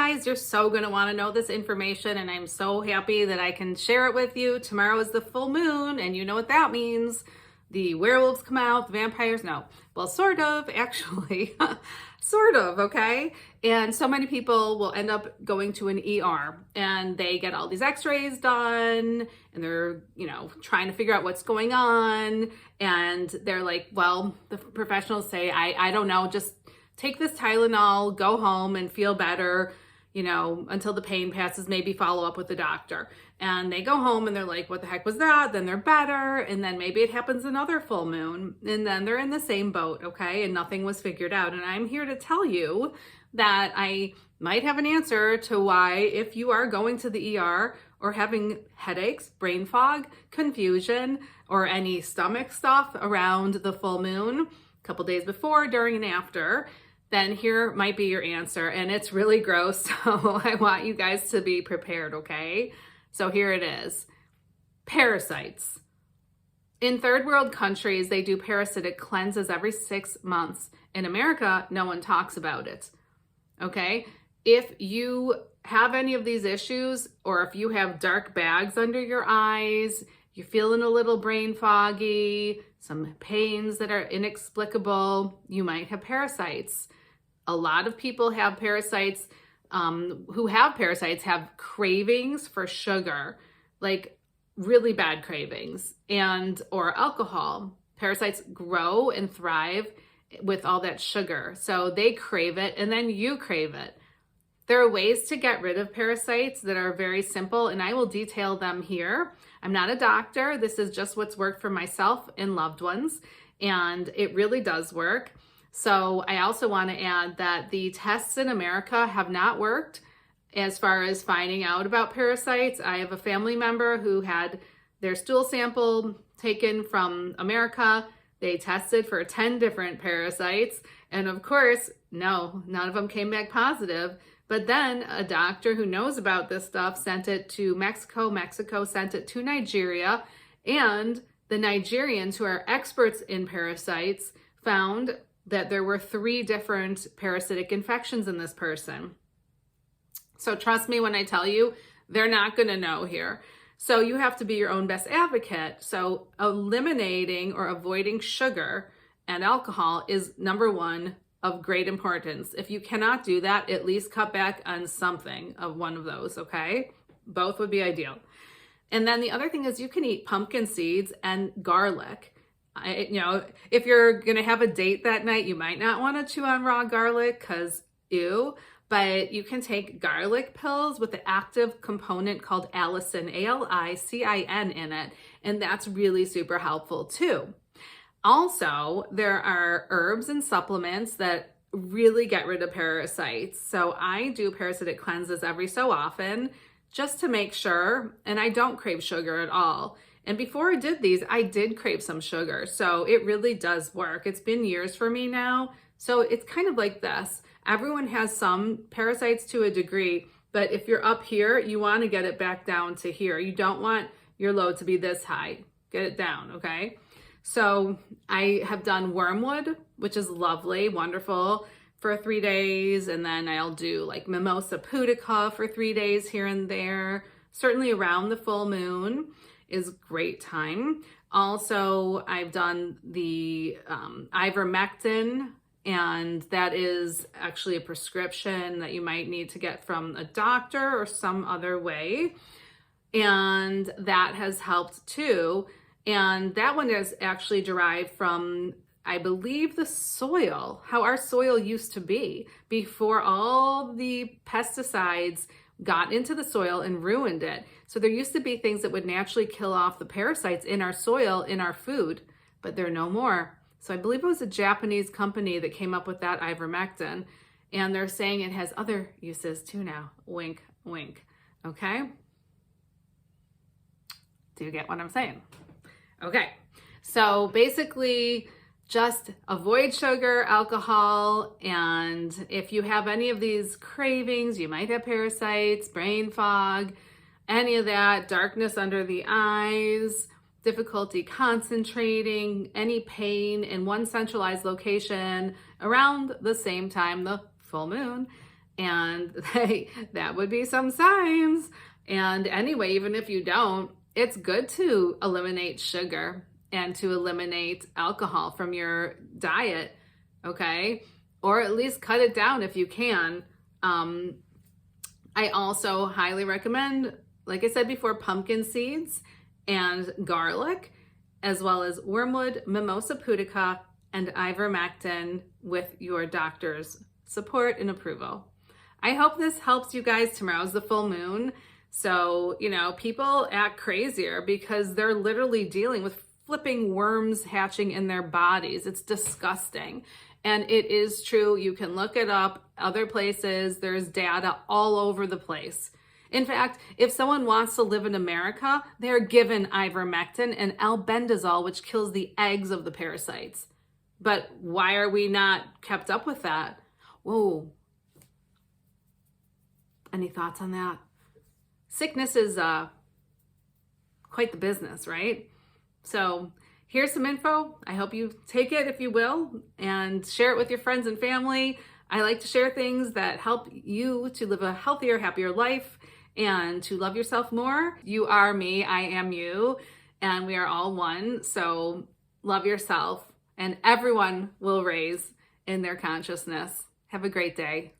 guys, you're so going to want to know this information, and I'm so happy that I can share it with you. Tomorrow is the full moon, and you know what that means. The werewolves come out, the vampires, no. Well, sort of, actually. Sort of, okay? And so many people will end up going to an ER, and they get all these x-rays done, and they're, trying to figure out what's going on, and they're like, well, the professionals say, I don't know, just take this Tylenol, go home and feel better, until the pain passes, maybe follow up with the doctor. And they go home and they're like, what the heck was that? Then they're better. And then maybe it happens another full moon. And then they're in the same boat, okay? And nothing was figured out. And I'm here to tell you that I might have an answer to why, if you are going to the ER or having headaches, brain fog, confusion, or any stomach stuff around the full moon, a couple days before, during, and after, then here might be your answer. And it's really gross, so I want you guys to be prepared, okay? So here it is. Parasites. In third world countries, they do parasitic cleanses every 6 months. In America, no one talks about it, okay? If you have any of these issues, or if you have dark bags under your eyes, you're feeling a little brain foggy, some pains that are inexplicable, you might have parasites. A lot of people have parasites, who have parasites have cravings for sugar, like really bad cravings, or alcohol. Parasites grow and thrive with all that sugar. So they crave it, and then you crave it. There are ways to get rid of parasites that are very simple, and I will detail them here. I'm not a doctor. This is just what's worked for myself and loved ones, and it really does work. So I also want to add that the tests in America have not worked as far as finding out about parasites. I have a family member who had their stool sample taken from America. They tested for 10 different parasites, and of course, no, none of them came back positive. But then a doctor who knows about this stuff sent it to Mexico. Mexico sent it to Nigeria, and the Nigerians, who are experts in parasites, found that there were 3 different parasitic infections in this person. So trust me when I tell you, they're not going to know here. So you have to be your own best advocate. So eliminating or avoiding sugar and alcohol is number 1 of great importance. If you cannot do that, at least cut back on something of one of those, okay? Both would be ideal. And then the other thing is you can eat pumpkin seeds and garlic. If you're going to have a date that night, you might not want to chew on raw garlic because ew, but you can take garlic pills with the active component called allicin, A-L-I-C-I-N in it, and that's really super helpful too. Also, there are herbs and supplements that really get rid of parasites. So I do parasitic cleanses every so often just to make sure, and I don't crave sugar at all. And before I did these, I did crave some sugar. So it really does work. It's been years for me now. So it's kind of like this. Everyone has some parasites to a degree, but if you're up here, you want to get it back down to here. You don't want your load to be this high. Get it down, okay? So I have done wormwood, which is lovely, wonderful, for 3 days. And then I'll do like mimosa pudica for 3 days here and there. Certainly around the full moon is great time. Also, I've done the ivermectin, and that is actually a prescription that you might need to get from a doctor or some other way. And that has helped too. And that one is actually derived from, I believe, the soil, how our soil used to be before all the pesticides got into the soil and ruined it. So there used to be things that would naturally kill off the parasites in our soil, in our food, but they're no more. So I believe it was a Japanese company that came up with that ivermectin, and they're saying it has other uses too now. Wink, wink. Okay? Do you get what I'm saying? Okay. So basically, just avoid sugar, alcohol, and if you have any of these cravings, you might have parasites, brain fog, any of that, darkness under the eyes, difficulty concentrating, any pain in one centralized location around the same time, the full moon, And that would be some signs. And anyway, even if you don't, it's good to eliminate sugar and to eliminate alcohol from your diet, okay? Or at least cut it down if you can. I also highly recommend, like I said before, pumpkin seeds and garlic, as well as wormwood, mimosa pudica, and ivermectin with your doctor's support and approval. I hope this helps you guys. Tomorrow's the full moon. So, people act crazier because they're literally dealing with flipping worms hatching in their bodies. It's disgusting. And it is true. You can look it up other places. There's data all over the place. In fact, if someone wants to live in America, they're given ivermectin and albendazole, which kills the eggs of the parasites. But why are we not kept up with that? Whoa. Any thoughts on that? Sickness is quite the business, right? So here's some info. I hope you take it if you will and share it with your friends and family. I like to share things that help you to live a healthier, happier life and to love yourself more. You are me, I am you, and we are all one. So love yourself, and everyone will raise in their consciousness. Have a great day.